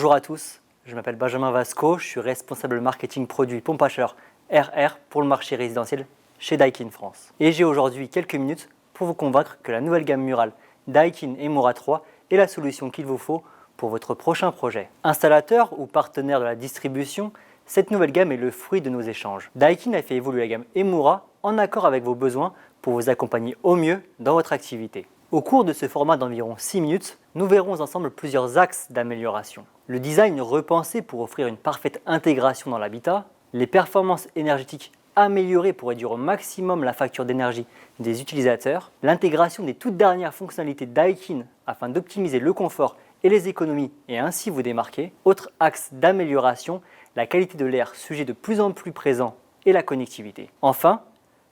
Bonjour à tous, je m'appelle Benjamin Vasco, je suis responsable marketing produit pompe à chaleur RR pour le marché résidentiel chez Daikin France. Et j'ai aujourd'hui quelques minutes pour vous convaincre que la nouvelle gamme murale Daikin Emura 3 est la solution qu'il vous faut pour votre prochain projet. Installateur ou partenaire de la distribution, cette nouvelle gamme est le fruit de nos échanges. Daikin a fait évoluer la gamme Emura en accord avec vos besoins pour vous accompagner au mieux dans votre activité. Au cours de ce format d'environ 6 minutes, nous verrons ensemble plusieurs axes d'amélioration. Le design repensé pour offrir une parfaite intégration dans l'habitat, les performances énergétiques améliorées pour réduire au maximum la facture d'énergie des utilisateurs, l'intégration des toutes dernières fonctionnalités Daikin afin d'optimiser le confort et les économies et ainsi vous démarquer. Autre axe d'amélioration, la qualité de l'air sujet de plus en plus présent et la connectivité. Enfin,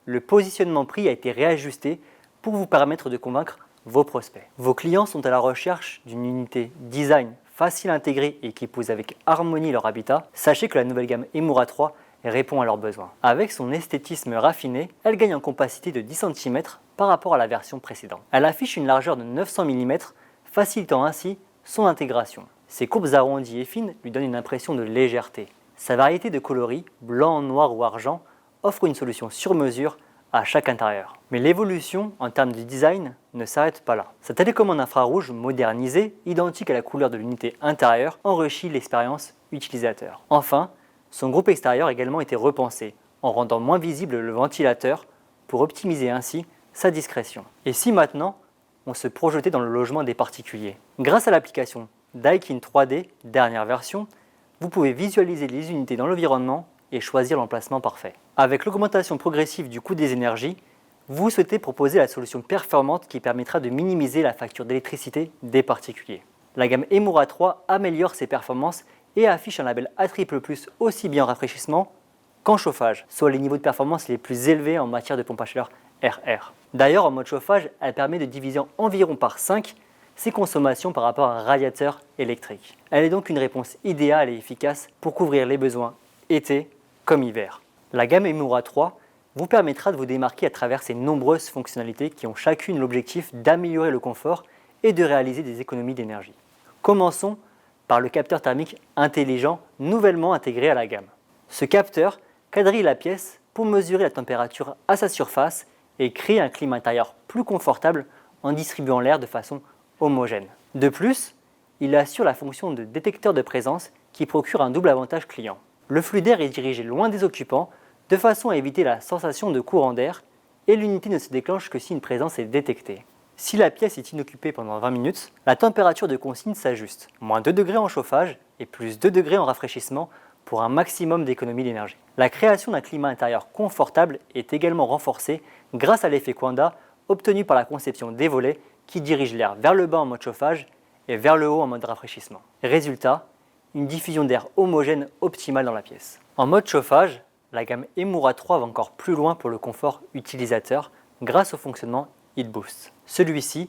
le positionnement prix a été réajusté pour vous permettre de convaincre vos prospects. Vos clients sont à la recherche d'une unité design facile à intégrer et qui épouse avec harmonie leur habitat. Sachez que la nouvelle gamme Emura 3 répond à leurs besoins. Avec son esthétisme raffiné, elle gagne en compacité de 10 cm par rapport à la version précédente. Elle affiche une largeur de 900 mm, facilitant ainsi son intégration. Ses courbes arrondies et fines lui donnent une impression de légèreté. Sa variété de coloris, blanc, noir ou argent, offre une solution sur mesure à chaque intérieur. Mais l'évolution en termes de design ne s'arrête pas là. Sa télécommande infrarouge modernisée, identique à la couleur de l'unité intérieure, enrichit l'expérience utilisateur. Enfin, son groupe extérieur a également été repensé, en rendant moins visible le ventilateur pour optimiser ainsi sa discrétion. Et si maintenant, on se projetait dans le logement des particuliers? Grâce à l'application Daikin 3D, dernière version, vous pouvez visualiser les unités dans l'environnement et choisir l'emplacement parfait. Avec l'augmentation progressive du coût des énergies, vous souhaitez proposer la solution performante qui permettra de minimiser la facture d'électricité des particuliers. La gamme Emura 3 améliore ses performances et affiche un label A++ aussi bien en rafraîchissement qu'en chauffage, soit les niveaux de performance les plus élevés en matière de pompe à chaleur RR. D'ailleurs, en mode chauffage, elle permet de diviser environ par 5 ses consommations par rapport à un radiateur électrique. Elle est donc une réponse idéale et efficace pour couvrir les besoins été comme hiver. La gamme Emura 3 vous permettra de vous démarquer à travers ses nombreuses fonctionnalités qui ont chacune l'objectif d'améliorer le confort et de réaliser des économies d'énergie. Commençons par le capteur thermique intelligent nouvellement intégré à la gamme. Ce capteur quadrille la pièce pour mesurer la température à sa surface et créer un climat intérieur plus confortable en distribuant l'air de façon homogène. De plus, il assure la fonction de détecteur de présence qui procure un double avantage client. Le flux d'air est dirigé loin des occupants de façon à éviter la sensation de courant d'air et l'unité ne se déclenche que si une présence est détectée. Si la pièce est inoccupée pendant 20 minutes, la température de consigne s'ajuste, moins 2 degrés en chauffage et plus 2 degrés en rafraîchissement pour un maximum d'économie d'énergie. La création d'un climat intérieur confortable est également renforcée grâce à l'effet Quanda obtenu par la conception des volets qui dirigent l'air vers le bas en mode chauffage et vers le haut en mode rafraîchissement. Résultat, une diffusion d'air homogène optimale dans la pièce. En mode chauffage, la gamme Emura 3 va encore plus loin pour le confort utilisateur grâce au fonctionnement Heat Boost. Celui-ci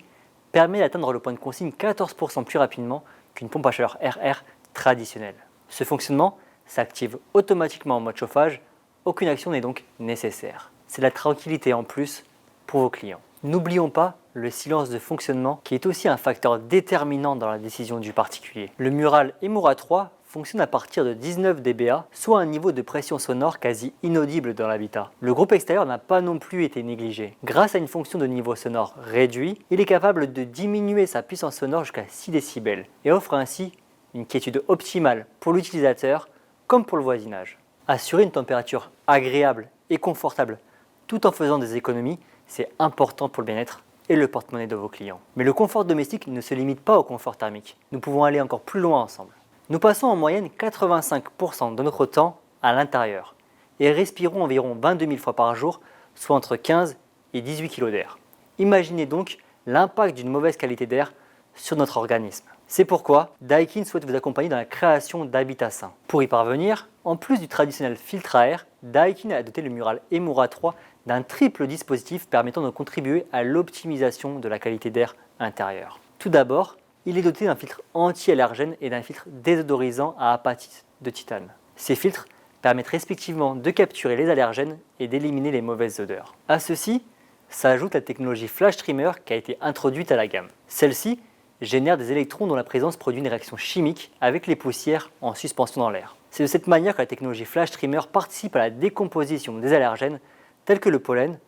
permet d'atteindre le point de consigne 14% plus rapidement qu'une pompe à chaleur RR traditionnelle. Ce fonctionnement s'active automatiquement en mode chauffage, aucune action n'est donc nécessaire. C'est la tranquillité en plus pour vos clients. N'oublions pas le silence de fonctionnement qui est aussi un facteur déterminant dans la décision du particulier. Le mural Emura 3 fonctionne à partir de 19 dBA, soit un niveau de pression sonore quasi inaudible dans l'habitat. Le groupe extérieur n'a pas non plus été négligé. Grâce à une fonction de niveau sonore réduit, il est capable de diminuer sa puissance sonore jusqu'à 6 décibels et offre ainsi une quiétude optimale pour l'utilisateur comme pour le voisinage. Assurer une température agréable et confortable tout en faisant des économies, c'est important pour le bien-être et le porte-monnaie de vos clients. Mais le confort domestique ne se limite pas au confort thermique. Nous pouvons aller encore plus loin ensemble. Nous passons en moyenne 85% de notre temps à l'intérieur et respirons environ 22 000 fois par jour, soit entre 15 et 18 kg d'air. Imaginez donc l'impact d'une mauvaise qualité d'air sur notre organisme. C'est pourquoi Daikin souhaite vous accompagner dans la création d'habitats sains. Pour y parvenir, en plus du traditionnel filtre à air, Daikin a doté le mural Emura 3 d'un triple dispositif permettant de contribuer à l'optimisation de la qualité d'air intérieur. Tout d'abord, il est doté d'un filtre anti-allergène et d'un filtre désodorisant à apatite de titane. Ces filtres permettent respectivement de capturer les allergènes et d'éliminer les mauvaises odeurs. À ceci s'ajoute la technologie Flash Trimmer qui a été introduite à la gamme. Celle-ci génère des électrons dont la présence produit une réaction chimique avec les poussières en suspension dans l'air. C'est de cette manière que la technologie Flash Trimmer participe à la décomposition des allergènes tels que le pollen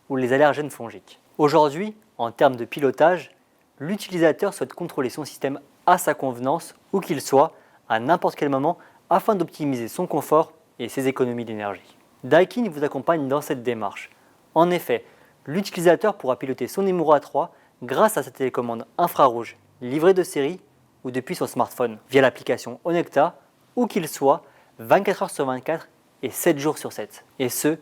ou les allergènes fongiques. Aujourd'hui, en termes de pilotage, l'utilisateur souhaite contrôler son système à sa convenance, où qu'il soit, à n'importe quel moment, afin d'optimiser son confort et ses économies d'énergie. Daikin vous accompagne dans cette démarche. En effet, l'utilisateur pourra piloter son Emura 3 grâce à sa télécommande infrarouge livrée de série ou depuis son smartphone via l'application Onecta, où qu'il soit, 24 heures sur 24 et 7 jours sur 7, et ce,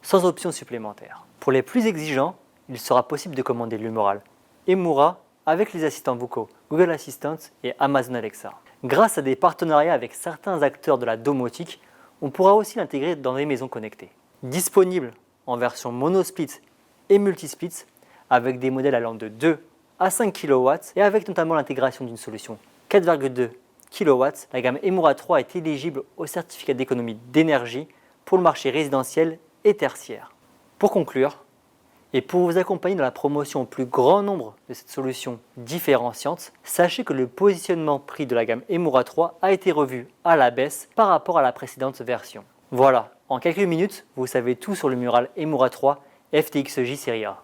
sans option supplémentaire. Pour les plus exigeants, il sera possible de commander l'humoral Emura avec les assistants vocaux Google Assistant et Amazon Alexa. Grâce à des partenariats avec certains acteurs de la domotique, on pourra aussi l'intégrer dans les maisons connectées. Disponible en version monosplit et multisplit, avec des modèles allant de 2 à 5 kW et avec notamment l'intégration d'une solution 4,2 kW, la gamme Emura 3 est éligible au certificat d'économie d'énergie pour le marché résidentiel et tertiaire. Pour conclure, et pour vous accompagner dans la promotion au plus grand nombre de cette solution différenciante, sachez que le positionnement prix de la gamme Emura 3 a été revu à la baisse par rapport à la précédente version. Voilà, en quelques minutes, vous savez tout sur le mural Emura 3 FTX J Serie A.